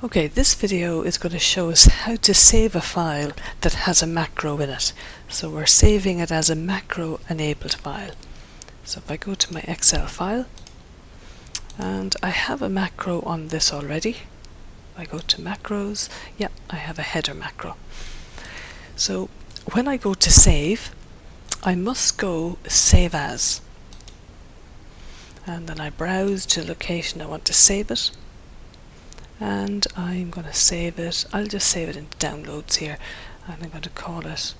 Okay, this video is going to show us how to save a file that has a macro in it. So we're saving it as a macro enabled file. So if I go to my Excel file, and I have a macro on this already. I go to macros, yeah, I have a header macro. So when I go to save, I must go save as. And then I browse to the location I want to save it. And I'm going to save it, I'll just save it into downloads here, and I'm going to call it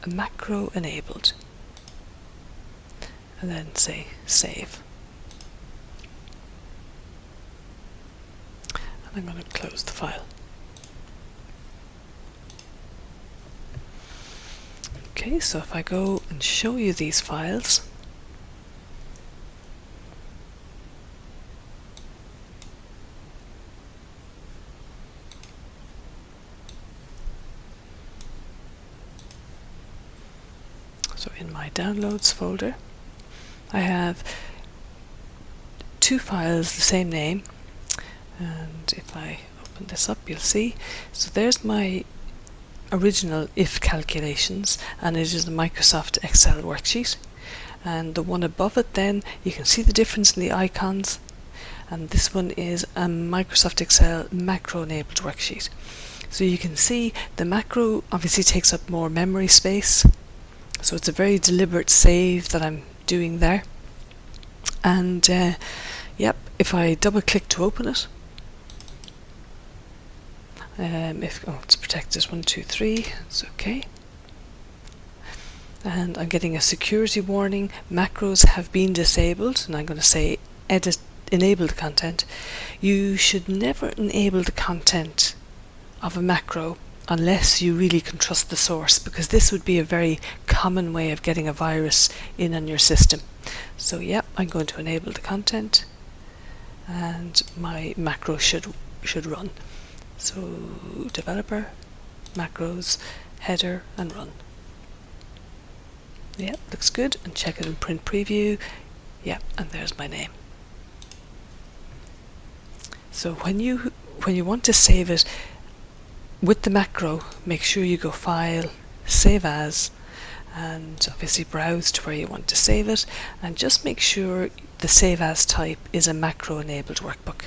a macro enabled, and then say save. And I'm going to close the file. Okay, so if I go and show you these files, so in my downloads folder, I have two files the same name, and if I open this up you'll see, so there's my original if calculations, and it is the Microsoft Excel worksheet, and the one above it then you can see the difference in the icons, and this one is a Microsoft Excel macro enabled worksheet. So you can see the macro obviously takes up more memory space, so it's a very deliberate save that I'm doing there. And yep, if I double click to open it, it's protected 1, 2, 3, it's okay. And I'm getting a security warning, macros have been disabled, and I'm going to say edit enabled content. You should never enable the content of a macro unless you really can trust the source, because this would be a very common way of getting a virus in on your system. So yeah, I'm going to enable the content, and my macro should run. So developer, macros, header, and run. Yeah, looks good, and check it in print preview. Yeah, and there's my name. So when you want to save it with the macro, make sure you go File, Save As, and obviously browse to where you want to save it, and just make sure the Save As type is a macro enabled workbook.